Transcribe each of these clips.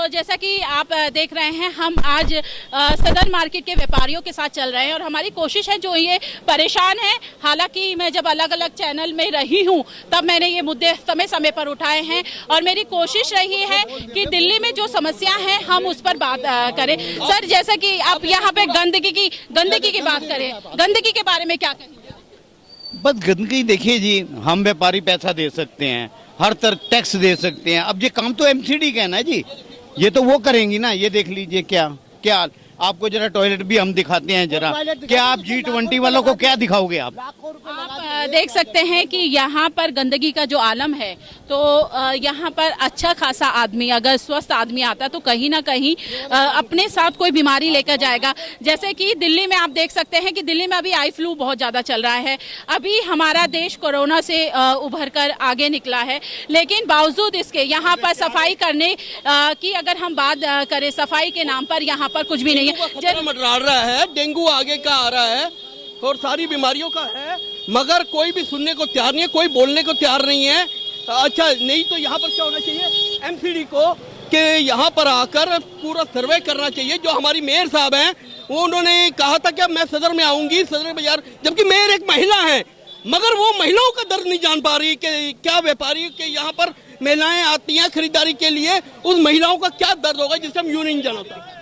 जैसा कि आप देख रहे हैं, हम आज सदर मार्केट के व्यापारियों के साथ चल रहे हैं और हमारी कोशिश है, जो ये परेशान है, हालांकि मैं जब अलग अलग चैनल में रही हूं तब मैंने ये मुद्दे समय समय पर उठाए हैं और मेरी कोशिश रही है कि दिल्ली में जो समस्या है हम उस पर बात करें। सर, जैसा कि आप यहाँ पे गंदगी की बात करें, गंदगी के बारे में क्या कहेंगे? बस गंदगी देखिए जी, हम व्यापारी पैसा दे सकते हैं, हर तरह टैक्स दे सकते हैं। अब ये काम तो एमसीडी का है ना जी, ये तो वो करेंगी ना। ये देख लीजिए क्या क्या आपको जरा टॉयलेट भी हम दिखाते हैं जरा। क्या आप G20 वालों को क्या दिखाओगे आप देख सकते हैं कि यहाँ पर गंदगी का जो आलम है, तो यहाँ पर अच्छा खासा आदमी, अगर स्वस्थ आदमी आता तो कहीं ना कहीं अपने साथ कोई बीमारी लेकर जाएगा। जैसे कि दिल्ली में आप देख सकते हैं कि दिल्ली में अभी आई फ्लू बहुत ज़्यादा चल रहा है। अभी हमारा देश कोरोना से उभर कर आगे निकला है, लेकिन बावजूद इसके यहाँ पर सफाई करने की अगर हम बात करें, सफाई के नाम पर यहाँ पर कुछ भी नहीं है। मंडरा रहा है, डेंगू आगे का आ रहा है और सारी बीमारियों का है, मगर कोई भी सुनने को तैयार नहीं है, कोई बोलने को तैयार नहीं है। अच्छा, नहीं तो यहाँ पर क्या होना चाहिए, एमसीडी को कि यहाँ पर आकर पूरा सर्वे करना चाहिए। जो हमारी मेयर साहब हैं, वो उन्होंने कहा था कि मैं सदर में आऊंगी, सदर बाजार, जबकि मेयर एक महिला है, मगर वो महिलाओं का दर्द नहीं जान पा रही कि क्या व्यापारी के यहाँ पर महिलाएं आती हैं खरीदारी के लिए, उस महिलाओं का क्या दर्द होगा जिससे हम यूं नहीं जानते।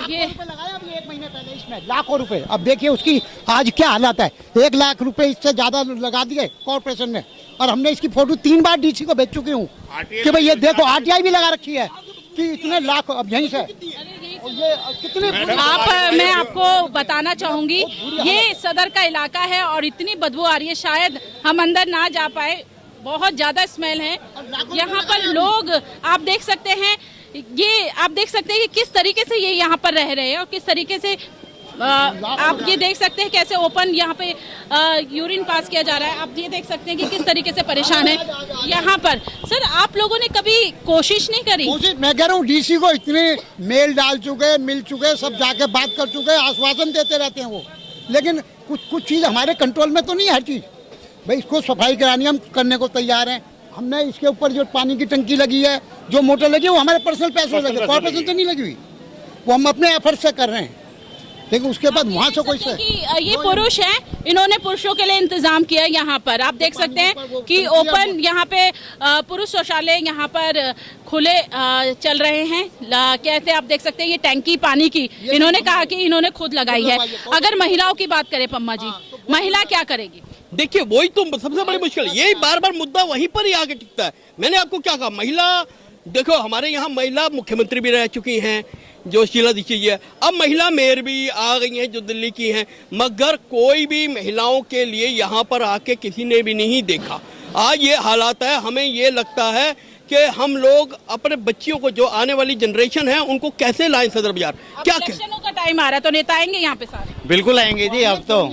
ये लगाया अभी 1 महीने पहले, इसमें लाखों रुपए। अब देखिए उसकी आज क्या हालत है। 1 लाख रुपए इससे ज्यादा लगा दिए कॉर्पोरेशन ने, और हमने इसकी फोटो 3 बार डीसी को भेज चुकी हूँ कि भाई ये देखो, आरटीआई भी लगा रखी है कि इतने लाख। अब यहीं से ये कितने मैं आपको बताना चाहूंगी, ये सदर का इलाका है और इतनी बदबू आ रही है, शायद हम अंदर ना जा पाए, बहुत ज्यादा स्मेल है यहाँ पर। लोग आप देख सकते हैं, ये आप देख सकते हैं कि किस तरीके से ये यहाँ पर रह रहे हैं और किस तरीके से आप ये देख सकते हैं कैसे ओपन यहाँ पे यूरिन पास किया जा रहा है। आप ये देख सकते हैं कि किस तरीके से परेशान है यहाँ पर। सर, आप लोगों ने कभी कोशिश नहीं करी? कोशिश मैं कह रहा हूँ, डीसी को इतने मेल डाल चुके, मिल चुके, सब जाके बात कर चुके, आश्वासन देते रहते हैं वो, लेकिन कुछ चीज़ हमारे कंट्रोल में तो नहीं है। हर चीज़ भाई, इसको सफाई करानी हम करने को तैयार हैं। हमने इसके ऊपर जो पानी की टंकी लगी है, जो मोटर लगी है, वो हमारे पर्सनल पैसों से लगी, कॉर्पोरेशन से नहीं लगी हुई, वो हम अपने एफर्ट से कर रहे हैं। लेकिन उसके बाद वहाँ से कोई से ये पुरुष हैं, इन्होंने पुरुषों के लिए इंतजाम किया है। यहाँ पर आप देख सकते हैं कि ओपन यहाँ पे पुरुष शौचालय यहाँ पर खुले चल रहे हैं। कहते हैं, आप देख सकते हैं ये टैंकी पानी की इन्होंने कहा कि इन्होंने खुद लगाई है। अगर महिलाओं की बात करें पम्मा जी, महिला क्या करेगी? देखिए, वही तो सबसे बड़ी मुश्किल, यही बार बार मुद्दा वहीं पर ही आके टिकता है। मैंने आपको क्या कहा, महिला देखो, हमारे यहाँ महिला मुख्यमंत्री भी रह चुकी हैं जो शीला दीक्षित जी है, अब महिला मेयर भी आ गई हैं जो दिल्ली की हैं, मगर कोई भी महिलाओं के लिए यहाँ पर आके किसी ने भी नहीं देखा। आज ये हालात है, हमें ये लगता है कि हम लोग अपने बच्चियों को, जो आने वाली जनरेशन है, उनको कैसे लाएं सदर बाजार। क्या इलेक्शनों का टाइम आ रहा है तो नेता आएंगे यहाँ पे सारे? बिल्कुल आएंगे जी, अब तो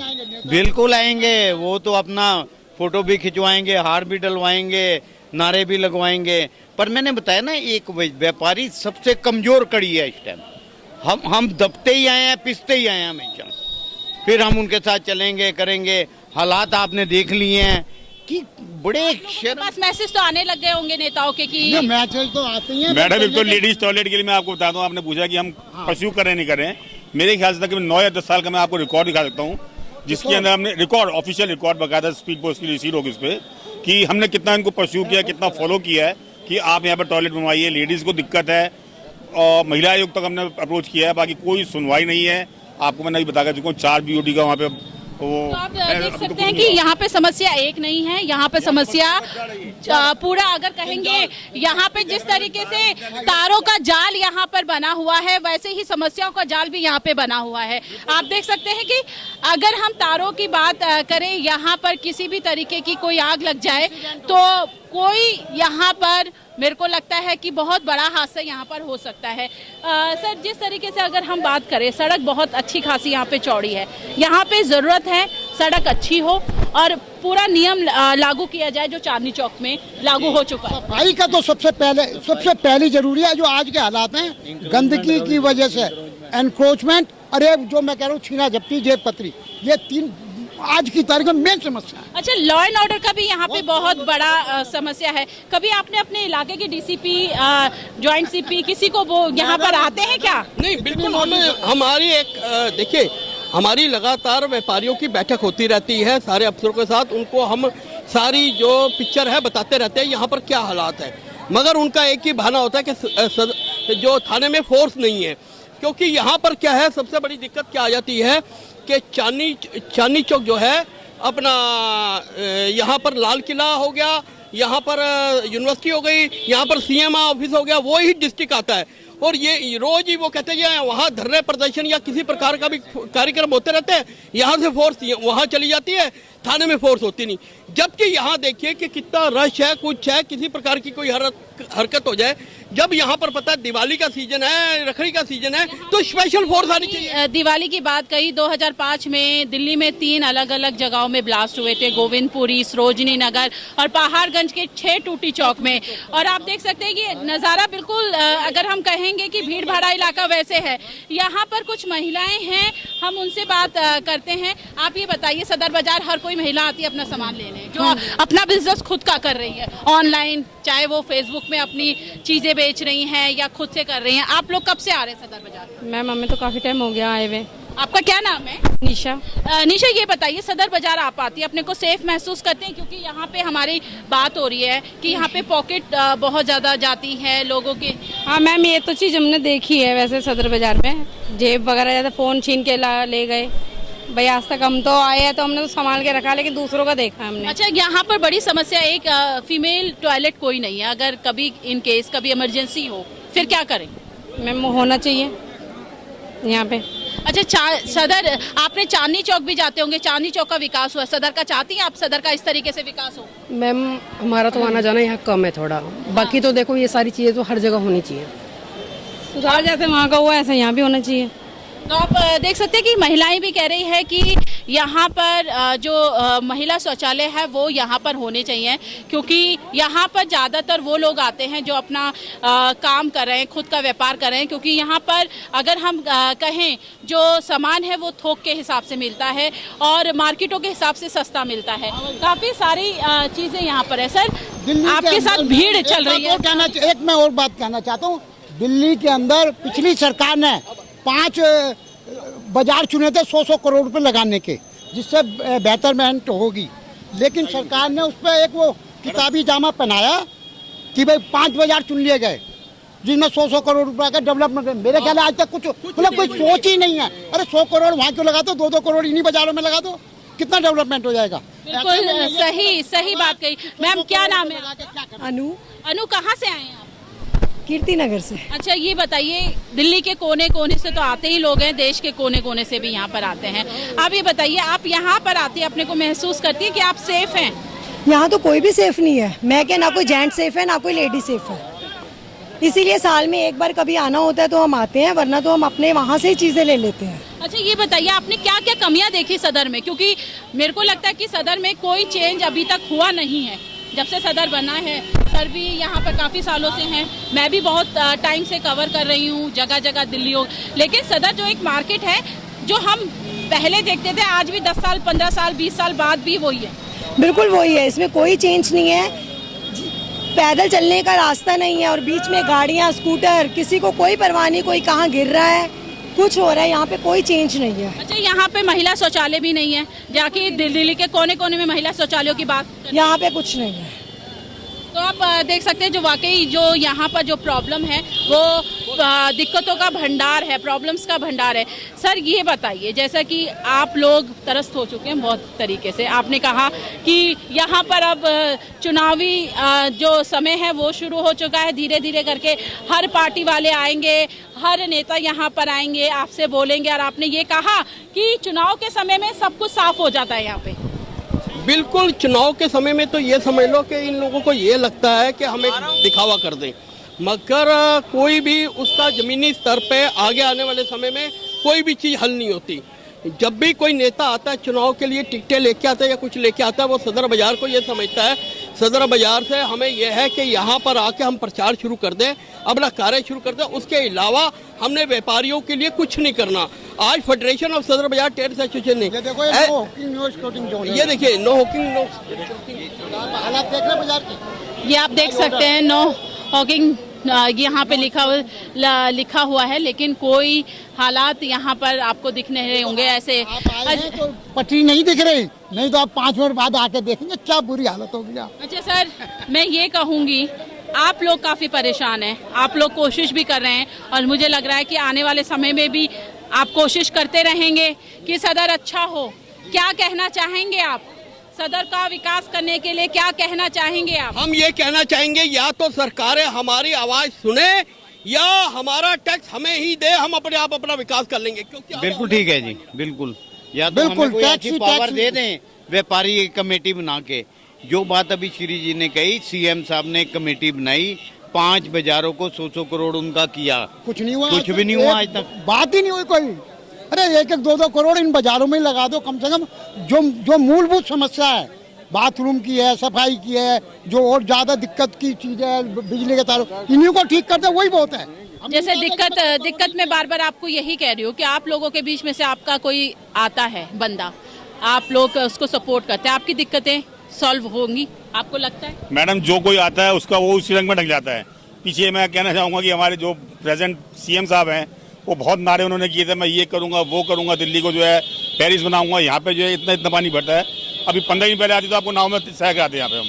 बिल्कुल आएंगे। वो तो अपना फोटो भी खिंचवाएंगे, हार भी डलवाएंगे, नारे भी लगवाएंगे। पर मैंने बताया ना, एक व्यापारी सबसे कमजोर कड़ी है इस टाइम। हम दबते ही आए हैं, पिसते ही आए हैं हमेशा, फिर हम उनके साथ चलेंगे, करेंगे। हालात आपने देख लिए हैं कि बड़े बस मैसेज तो आने लग गए होंगे नेताओं के कि मैसेज तो आते ही हैं। मैडम, एक तो लेडीज टॉयलेट के लिए मैं आपको बता दूं, आपने पूछा कि हम परस्यू करें नहीं करें, मेरे ख्याल से तक 9 या 10 साल का मैं आपको रिकॉर्ड दिखा सकता हूँ, जिसके अंदर हमने रिकॉर्ड, ऑफिशियल रिकॉर्ड बकायदा स्पीड पोस्ट की रिसीव होगी इस पे, कि हमने कितना इनको परस्यू किया, कितना फॉलो किया है कि आप यहाँ पर टॉयलेट बनवाइए। लेडीज को दिक्कत है और महिला आयोग तक हमने अप्रोच किया है, बाकी कोई सुनवाई नहीं है। आपको मैंने बता चुका हूँ 4 BOT का वहाँ पे। तो आप देख सकते हैं कि यहाँ पे समस्या एक नहीं है, यहाँ पे समस्या पूरा अगर कहेंगे, यहाँ पे जिस तरीके से तारों का जाल यहाँ पर बना हुआ है, वैसे ही समस्याओं का जाल भी यहाँ पे बना हुआ है। आप देख सकते हैं कि अगर हम तारों की बात करें, यहाँ पर किसी भी तरीके की कोई आग लग जाए तो कोई यहाँ पर, मेरे को लगता है कि बहुत बड़ा हादसा यहाँ पर हो सकता है। सर, जिस तरीके से अगर हम बात करें, सड़क बहुत अच्छी खासी यहाँ पे चौड़ी है, यहाँ पे ज़रूरत है सड़क अच्छी हो और पूरा नियम लागू किया जाए जो चांदनी चौक में लागू हो चुका है। सफाई का तो सबसे पहली जरूरी है। जो आज के हालात हैं, गंदगी की वजह से एनक्रोचमेंट, अरे जो मैं कह रहा हूँ छीना झपटी, जेब कतरी, ये 3 आज की तारीख में मेन समस्या है। अच्छा, लॉ एंड ऑर्डर का भी यहाँ पे बहुत बड़ा समस्या है। कभी आपने अपने इलाके के डीसीपी, जॉइंट सीपी, किसी को वो यहाँ पर आते हैं क्या? नहीं, बिल्कुल हमारी एक देखिए, हमारी लगातार व्यापारियों की बैठक होती रहती है सारे अफसरों के साथ। उनको हम सारी जो पिक्चर है बताते रहते हैं यहाँ पर क्या हालात है, मगर उनका एक ही बहाना होता है कि जो थाने में फोर्स नहीं है। क्योंकि यहाँ पर क्या है, सबसे बड़ी दिक्कत क्या आ जाती है कि चांदनी चौक जो है अपना, यहाँ पर लाल किला हो गया, यहाँ पर यूनिवर्सिटी हो गई, यहाँ पर सीएम ऑफिस हो गया, वो ही डिस्ट्रिक्ट आता है। और ये रोज ही वो कहते हैं वहाँ धरने प्रदर्शन या किसी प्रकार का भी कार्यक्रम होते रहते हैं, यहाँ से फोर्स वहाँ चली जाती है, थाने में फोर्स होती नहीं। जबकि यहाँ देखिए कि कितना रश है, कुछ है, किसी प्रकार की कोई हरकत हो जाए, जब यहाँ पर पता है दिवाली का सीजन है, रखड़ी का सीजन है, तो स्पेशल फोर्स आनी चाहिए। दिवाली की बात कही, 2005 में दिल्ली में 3 अलग अलग जगहों में ब्लास्ट हुए थे, गोविंदपुरी, सरोजनी नगर और पहाड़गंज के 6 टूटी चौक में। और आप देख सकते हैं कि नज़ारा बिल्कुल, अगर हम कहेंगे कि भीड़ भाड़ा इलाका वैसे है। यहाँ पर कुछ महिलाएं हैं, हम उनसे बात करते हैं। आप ये बताइए, सदर बाजार हर कोई महिला आती है अपना सामान लेने, जो अपना बिजनेस खुद का कर रही है ऑनलाइन, चाहे वो फेसबुक में अपनी चीजें बेच रही हैं या खुद से कर रही हैं। आप लोग कब से आ रहे हैं सदर बाजार? मैम हमें तो काफ़ी टाइम हो गया आए हुए। आपका क्या नाम है? निशा। निशा, ये बताइए, सदर बाजार आप आती है, अपने को सेफ महसूस करते हैं? क्योंकि यहाँ पे हमारी बात हो रही है कि यहाँ पे पॉकेट बहुत ज़्यादा जाती है लोगों के। हाँ मैम, ये तो चीज़ हमने देखी है वैसे सदर बाजार में, जेब वगैरह जैसे फ़ोन छीन के ले गए। भाई आज तक हम तो आए हैं तो हमने तो संभाल के रखा, लेकिन दूसरों का देखा हमने। अच्छा, यहाँ पर बड़ी समस्या, एक फीमेल टॉयलेट कोई नहीं है। अगर कभी इन केस कभी इमरजेंसी हो फिर क्या करें? मैम होना चाहिए यहाँ पे। अच्छा, सदर, आपने चांदनी चौक भी जाते होंगे, चांदनी चौक का विकास हुआ, सदर का चाहती हैं आप सदर का इस तरीके से विकास हो? मैम हमारा तो आना जाना यहाँ कम है थोड़ा, बाकी तो देखो ये सारी चीज़ें तो हर जगह होनी चाहिए। सुधार जैसे वहाँ का हुआ ऐसे यहाँ भी होना चाहिए। तो आप देख सकते हैं कि महिलाएं भी कह रही है कि यहाँ पर जो महिला शौचालय है वो यहाँ पर होने चाहिए, क्योंकि यहाँ पर ज़्यादातर वो लोग आते हैं जो अपना काम कर रहे हैं, खुद का व्यापार कर रहे हैं। क्योंकि यहाँ पर अगर हम कहें, जो सामान है वो थोक के हिसाब से मिलता है और मार्केटों के हिसाब से सस्ता मिलता है। काफ़ी सारी चीज़ें यहाँ पर है। सर, आपके साथ भीड़ चल रही है। एक मैं और बात कहना चाहता हूँ, दिल्ली के अंदर पिछली सरकार ने 5 बाजार चुने थे 100-100 करोड़ रुपए लगाने के, जिससे बेहतरमेंट होगी। लेकिन सरकार ने उस पर एक वो किताबी जामा पहनाया कि भाई 5 बाजार चुन लिए गए जिनमें 100-100 करोड़ रुपए का डेवलपमेंट। मेरे ख्याल आज तक कुछ मतलब कोई सोच ही नहीं है। अरे 100 करोड़ वहाँ क्यों लगा दो, 2-2 करोड़ इन्हीं बाजारों में लगा दो, कितना डेवलपमेंट हो जाएगा। बिल्कुल सही बात कही। मैम, क्या नाम है? अनु, कहाँ से आए हैं आप? कीर्ति नगर से। अच्छा, ये बताइए, दिल्ली के कोने कोने से तो आते ही लोग हैं, देश के कोने कोने से भी यहाँ पर आते हैं। आप ये बताइए, आप यहाँ पर आती है, अपने को महसूस करती है कि आप सेफ हैं? यहाँ तो कोई भी सेफ नहीं है। मैं क्या, ना कोई जेंट सेफ है ना कोई लेडी सेफ है। इसीलिए साल में एक बार कभी आना होता है तो हम आते हैं, वरना तो हम अपने वहाँ से ही चीज़ें ले लेते हैं। अच्छा, ये बताइए, आपने क्या क्या कमियाँ देखी सदर में? क्योंकि मेरे को लगता है कि सदर में कोई चेंज अभी तक हुआ नहीं है जब से सदर बना है। सर भी यहाँ पर काफ़ी सालों से हैं, मैं भी बहुत टाइम से कवर कर रही हूँ जगह जगह दिल्ली हो। लेकिन सदर जो एक मार्केट है, जो हम पहले देखते थे, आज भी 10 साल, 15 साल, 20 साल बाद भी वही है। बिल्कुल वही है, इसमें कोई चेंज नहीं है। पैदल चलने का रास्ता नहीं है और बीच में गाड़ियाँ, स्कूटर, किसी को कोई परवाह नहीं, कोई कहाँ गिर रहा है, कुछ हो रहा है, यहाँ पे कोई चेंज नहीं है। अच्छा, यहाँ पे महिला शौचालय भी नहीं है, जाके दिल्ली के कोने कोने में महिला शौचालयों की बात, यहाँ पे कुछ नहीं है। तो आप देख सकते हैं जो वाकई जो यहाँ पर जो प्रॉब्लम है वो दिक्कतों का भंडार है, प्रॉब्लम्स का भंडार है। सर, ये बताइए, जैसा कि आप लोग त्रस्त हो चुके हैं बहुत तरीके से, आपने कहा कि यहाँ पर अब चुनावी जो समय है वो शुरू हो चुका है, धीरे धीरे करके हर पार्टी वाले आएंगे, हर नेता यहाँ पर आएंगे, आपसे बोलेंगे, और आपने ये कहा कि चुनाव के समय में सब कुछ साफ हो जाता है यहाँ पे। बिल्कुल, चुनाव के समय में तो ये समझ लो कि इन लोगों को ये लगता है कि हम एक दिखावा कर दें, मगर कोई भी उसका ज़मीनी स्तर पे आगे आने वाले समय में कोई भी चीज़ हल नहीं होती। जब भी कोई नेता आता है चुनाव के लिए, टिकटें लेके आता है या कुछ लेके आता है, वो सदर बाजार को ये समझता है सदर बाजार से हमें यह है कि यहाँ पर आके हम प्रचार शुरू कर दें, अपना कार्य शुरू कर दें। उसके अलावा हमने व्यापारियों के लिए कुछ नहीं करना। आज फेडरेशन ऑफ सदर बाजार ट्रेड एसोसिएशन ने ये देखो, ये नो हॉकिंग, नो स्कोटिंग जोन है। ये देखिए नो हॉकिंग, नो हालात देख रहे हैं बाजार के। ये आप देख सकते हैं नो हॉकिंग यहाँ पे लिखा हुआ है, लेकिन कोई हालात यहाँ पर आपको दिख नहीं होंगे ऐसे। आप आए हैं तो पटरी नहीं दिख रही, नहीं तो आप 5 मिनट बाद आके देखेंगे क्या बुरी हालत होगी। अच्छा सर, मैं ये कहूँगी आप लोग काफ़ी परेशान हैं, आप लोग कोशिश भी कर रहे हैं और मुझे लग रहा है कि आने वाले समय में भी आप कोशिश करते रहेंगे कि सदर अच्छा हो। क्या कहना चाहेंगे आप सदर का विकास करने के लिए, क्या कहना चाहेंगे आप? हम ये कहना चाहेंगे या तो सरकारें हमारी आवाज सुने या हमारा टैक्स हमें ही दे, हम अपने आप अपना विकास कर लेंगे। क्योंकि बिल्कुल ठीक है जी, बिल्कुल। या तो बिल्कुल, हमें कोई टैक्स ऐसी ही पावर टैक्स। दे दें, व्यापारी कमेटी बना के। जो बात अभी श्री जी ने कही, सीएम साहब ने एक कमेटी बनाई, 5 बाजारों को 100 करोड़ उनका किया, कुछ नहीं हुआ, कुछ भी नहीं हुआ आज तक। बात ही नहीं हुई कोई। अरे 1-1, 2-2 करोड़ इन बाजारों में ही लगा दो कम से कम। जो मूलभूत समस्या है, बाथरूम की है, सफाई की है, जो और ज्यादा दिक्कत की चीज है, बिजली के तारों, इन्हीं को ठीक कर दे, वही बहुत है। जैसे दिक्कत में बार बार आपको यही कह रही हूँ कि आप लोगों के बीच में से आपका कोई आता है बंदा, आप लोग उसको सपोर्ट करते हैं, आपकी दिक्कतें सॉल्व होंगी, आपको लगता है? मैडम, जो कोई आता है उसका वो उसी रंग में ढक जाता है। पीछे मैं कहना चाहूँगा कि हमारे जो प्रेजेंट सीएम साहब हैं, वो बहुत नारे उन्होंने किए थे, मैं ये करूँगा, वो करूँगा, दिल्ली को जो है पेरिस बनाऊँगा। यहाँ पे जो है इतना पानी भरता है। अभी 15 दिन पहले आती तो आपको नाव में सह के आते यहाँ पे हम।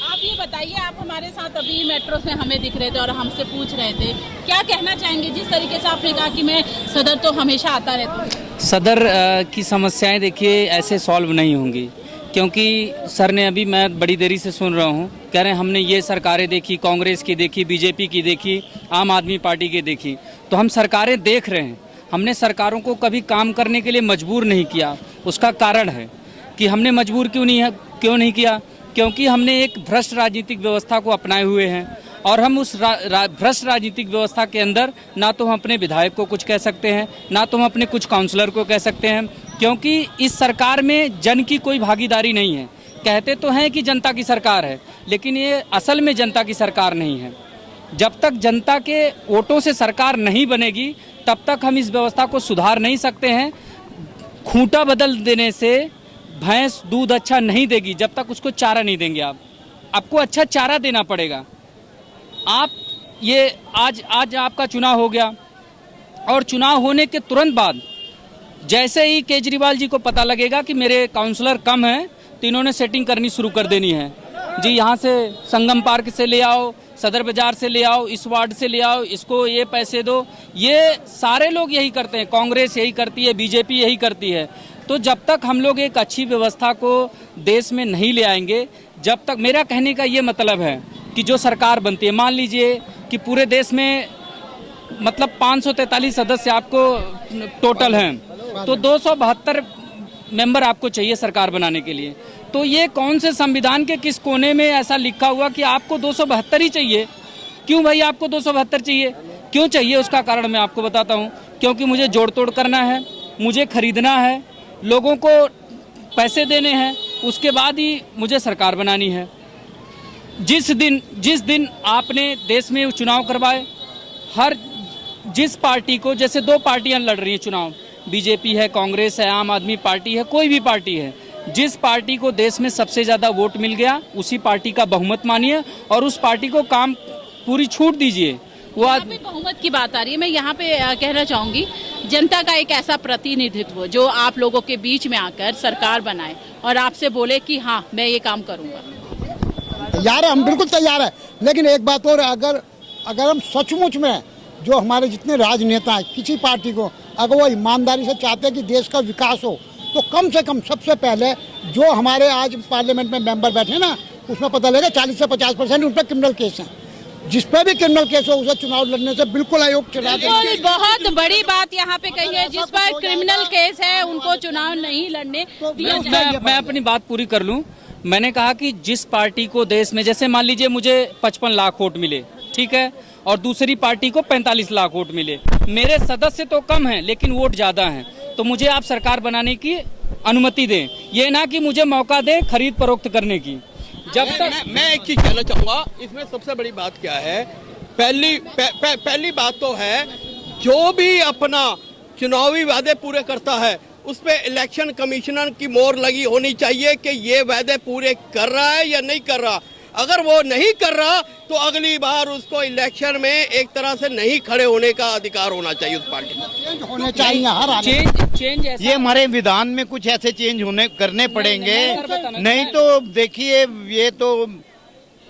आप ये बताइए, आप हमारे साथ अभी मेट्रो में हमें दिख रहे थे और हमसे पूछ रहे थे, क्या कहना चाहेंगे जिस तरीके से आपने कहा कि मैं सदर तो हमेशा आता रहता हूँ? सदर की समस्याएं देखिए ऐसे सॉल्व नहीं होंगी, क्योंकि सर ने अभी, मैं बड़ी देरी से सुन रहा हूँ, कह रहे हैं हमने ये सरकारें देखी, कांग्रेस की देखी, बीजेपी की देखी, आम आदमी पार्टी की देखी। तो हम सरकारें देख रहे हैं, हमने सरकारों को कभी काम करने के लिए मजबूर नहीं किया। उसका कारण है कि हमने मजबूर क्यों नहीं किया, क्योंकि हमने एक भ्रष्ट राजनीतिक व्यवस्था को अपनाए हुए हैं और हम उस भ्रष्ट राजनीतिक व्यवस्था के अंदर ना तो हम अपने विधायक को कुछ कह सकते हैं, ना तो हम अपने कुछ काउंसलर को कह सकते हैं, क्योंकि इस सरकार में जन की कोई भागीदारी नहीं है। कहते तो हैं कि जनता की सरकार है, लेकिन ये असल में जनता की सरकार नहीं है। जब तक जनता के वोटों से सरकार नहीं बनेगी, तब तक हम इस व्यवस्था को सुधार नहीं सकते हैं। खूंटा बदल देने से भैंस दूध अच्छा नहीं देगी जब तक उसको चारा नहीं देंगे। आपको अच्छा चारा देना पड़ेगा। आप ये आज आपका चुनाव हो गया और चुनाव होने के तुरंत बाद जैसे ही केजरीवाल जी को पता लगेगा कि मेरे काउंसलर कम हैं, तो इन्होंने सेटिंग करनी शुरू कर देनी है। जी यहाँ से संगम पार्क से ले आओ, सदर बाजार से ले आओ, इस वार्ड से ले आओ, इसको ये पैसे दो। ये सारे लोग यही करते हैं, कांग्रेस यही करती है, बीजेपी यही करती है। तो जब तक हम लोग एक अच्छी व्यवस्था को देश में नहीं ले आएंगे, जब तक, मेरा कहने का ये मतलब है कि जो सरकार बनती है, मान लीजिए कि पूरे देश में मतलब 543 सदस्य आपको टोटल हैं, तो 272 मेंबर आपको चाहिए सरकार बनाने के लिए। तो ये कौन से संविधान के किस कोने में ऐसा लिखा हुआ कि आपको 272 ही चाहिए? क्यों भाई आपको 272 चाहिए? क्यों चाहिए? उसका कारण मैं आपको बताता हूँ। क्योंकि मुझे जोड़ तोड़ करना है, मुझे खरीदना है, लोगों को पैसे देने हैं, उसके बाद ही मुझे सरकार बनानी है। जिस दिन आपने देश में चुनाव करवाए, जिस पार्टी को, जैसे 2 पार्टियां लड़ रही हैं चुनाव, बीजेपी है, कांग्रेस है, आम आदमी पार्टी है, कोई भी पार्टी है, जिस पार्टी को देश में सबसे ज़्यादा वोट मिल गया उसी पार्टी का बहुमत मानिए और उस पार्टी को काम पूरी छूट दीजिए। वो बहुमत की बात आ रही है, मैं यहाँ पे कहना चाहूँगी, जनता का एक ऐसा प्रतिनिधित्व जो आप लोगों के बीच में आकर सरकार बनाए और आपसे बोले कि हाँ मैं ये काम करूँगा। तैयार है, हम बिल्कुल तैयार है। लेकिन एक बात और, अगर हम सचमुच में जो हमारे जितने राजनेता हैं, किसी पार्टी को अगर वो ईमानदारी से चाहते हैं कि देश का विकास हो, तो कम से कम सबसे पहले जो हमारे आज पार्लियामेंट में मेंबर बैठे हैं ना, उसमें पता लगेगा 40 से 50% उन पर क्रिमिनल केस हैं। जिस पे भी क्रिमिनल केस हो उसे चुनाव लड़ने से बिल्कुल आयोग चला देंगे। बहुत बड़ी बात यहाँ पे कही है, जिस पर क्रिमिनल केस है उनको चुनाव नहीं लड़ने दिया जाए। मैं अपनी बात पूरी कर लूँ। मैंने कहा कि जिस पार्टी को देश में, जैसे मान लीजिए मुझे 55 लाख वोट मिले, ठीक है, और दूसरी पार्टी को 45 लाख वोट मिले, मेरे सदस्य तो कम हैं लेकिन वोट ज़्यादा हैं, तो मुझे आप सरकार बनाने की अनुमति दें। ये ना कि मुझे मौका दें खरीद फरोख्त करने की। जब तक मैं एक चीज कहना चाहूंगा, इसमें सबसे बड़ी बात क्या है, पहली बात तो है जो भी अपना चुनावी वादे पूरे करता है उस पे इलेक्शन कमिश्नर की मोहर लगी होनी चाहिए कि ये वादे पूरे कर रहा है या नहीं कर रहा। अगर वो नहीं कर रहा तो अगली बार उसको इलेक्शन में एक तरह से नहीं खड़े होने का अधिकार होना चाहिए उस पार्टी को। चेंज होने चाहिए हर आने चेंज ये हमारे विधान में कुछ ऐसे चेंज करने पड़ेंगे, नहीं तो देखिए ये तो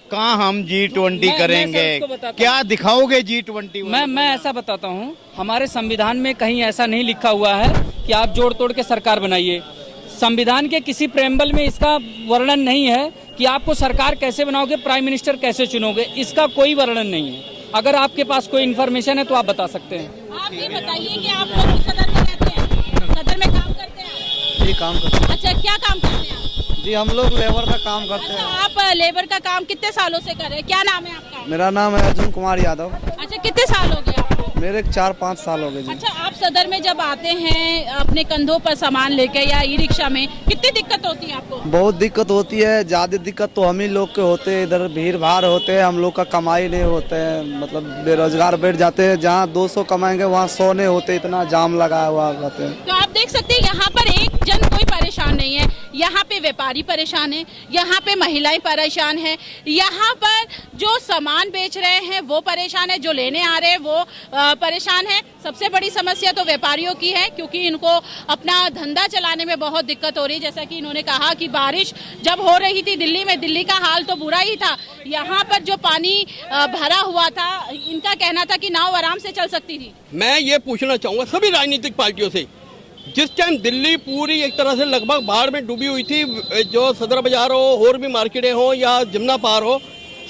कहाँ हम G20 करेंगे, क्या दिखाओगे G20? मैं ऐसा बताता हूँ, हमारे संविधान में कहीं ऐसा नहीं लिखा हुआ है कि आप जोड़ तोड़ के सरकार बनाइए। संविधान के किसी प्रेम्बल में इसका वर्णन नहीं है कि आपको सरकार कैसे बनाओगे, प्राइम मिनिस्टर कैसे चुनोगे, इसका कोई वर्णन नहीं है। अगर आपके पास कोई इन्फॉर्मेशन है तो आप बता सकते हैं। आप ये बताइए कि आप लोग सदन में रहते हैं, सदन में काम करते हैं? जी काम करते हैं। अच्छा, क्या काम करते हैं आप? जी हम लोग लेबर का काम करते अच्छा, हैं। आप लेबर का काम कितने सालों से कर रहे हैं? क्या नाम है आपका? मेरा नाम है अर्जुन कुमार यादव। अच्छा, कितने साल हो गए आपको? मेरे 4-5 साल हो गए जी। अच्छा, आप सदर में जब आते हैं अपने कंधों पर सामान लेके या ई रिक्शा में, कितनी दिक्कत होती है आपको? बहुत दिक्कत होती है, ज़्यादा दिक्कत तो हम ही लोग के होते हैं। इधर भीड़ भाड़ होते हैं, हम लोग का कमाई नहीं होते हैं, मतलब बेरोजगार बैठ जाते हैं। जहाँ 200 कमाएंगे वहाँ 100 नहीं होते, इतना जाम लगा हुआ रहते हैं। तो आप देख सकते हैं यहाँ पर एक जन कोई परेशान नहीं है, यहाँ पे व्यापारी परेशान है, यहाँ पे महिलाएं परेशान है, यहाँ पर जो सामान बेच रहे हैं वो परेशान है, जो लेने आ रहे हैं वो परेशान है। सबसे बड़ी समस्या तो व्यापारियों की है, क्योंकि इनको अपना धंधा चलाने में बहुत दिक्कत हो रही है। जैसा कि इन्होंने कहा कि बारिश जब हो रही थी दिल्ली में, दिल्ली का हाल तो बुरा ही था, यहाँ पर जो पानी भरा हुआ था, इनका कहना था कि नाव आराम से चल सकती थी। मैं ये पूछना चाहूंगा सभी राजनीतिक पार्टियों से, जिस टाइम दिल्ली पूरी एक तरह से लगभग बाढ़ में डूबी हुई थी, जो सदर बाजार हो और भी मार्केटें हो या जमुना पार हो,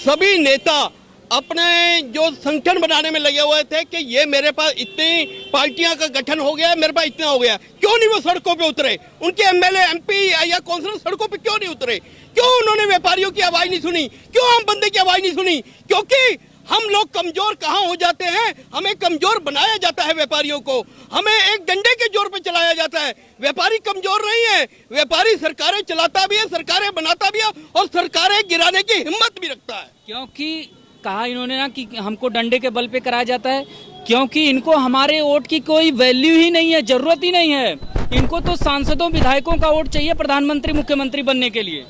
सभी नेता अपने जो संगठन बनाने में लगे हुए थे कि ये मेरे पास इतनी पार्टियां का गठन हो गया, मेरे पास इतना हो गया। क्यों नहीं वो सड़कों पे उतरे? उनके एमएलए, एमपी या काउंसिलर सड़कों पे क्यों नहीं उतरे? क्यों उन्होंने व्यापारियों की आवाज नहीं सुनी? क्यों आम बंदे की आवाज नहीं सुनी? क्योंकि हम लोग कमजोर कहाँ हो जाते हैं, हमें कमजोर बनाया जाता है व्यापारियों को, हमें एक डंडे के जोर पे चलाया जाता है। व्यापारी कमजोर नहीं है, व्यापारी सरकारें चलाता भी है, सरकारें बनाता भी है और सरकारें गिराने की हिम्मत भी रखता है। क्योंकि कहा इन्होंने ना कि हमको डंडे के बल पे कराया जाता है, क्योंकि इनको हमारे वोट की कोई वैल्यू ही नहीं है, जरूरत ही नहीं है। इनको तो सांसदों विधायकों का वोट चाहिए प्रधानमंत्री मुख्यमंत्री बनने के लिए।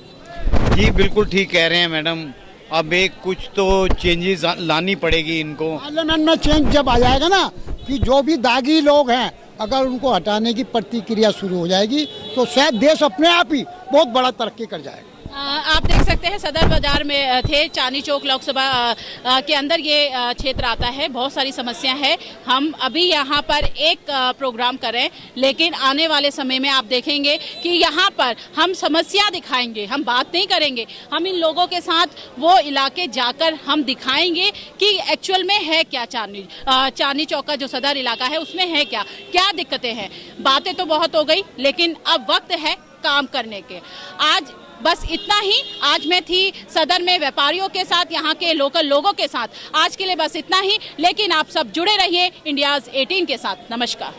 जी बिल्कुल ठीक कह रहे हैं मैडम, अब एक कुछ तो चेंजेस लानी पड़ेगी इनको। पार्लियामेंट में चेंज जब आ जाएगा ना कि जो भी दागी लोग हैं अगर उनको हटाने की प्रतिक्रिया शुरू हो जाएगी तो शायद देश अपने आप ही बहुत बड़ा तरक्की कर जाएगा। आप देख सकते हैं सदर बाजार में थे, चांदनी चौक लोकसभा के अंदर ये क्षेत्र आता है। बहुत सारी समस्या है। हम अभी यहाँ पर एक प्रोग्राम कर रहे हैं, लेकिन आने वाले समय में आप देखेंगे कि यहाँ पर हम समस्या दिखाएंगे, हम बात नहीं करेंगे। हम इन लोगों के साथ वो इलाके जाकर हम दिखाएंगे कि एक्चुअल में है क्या चांदनी चौक का जो सदर इलाका है उसमें है क्या क्या दिक्कतें हैं। बातें तो बहुत हो गई, लेकिन अब वक्त है काम करने के। आज बस इतना ही। आज मैं थी सदर में व्यापारियों के साथ, यहाँ के लोकल लोगों के साथ। आज के लिए बस इतना ही, लेकिन आप सब जुड़े रहिए इंडियाज़ 18 के साथ। नमस्कार।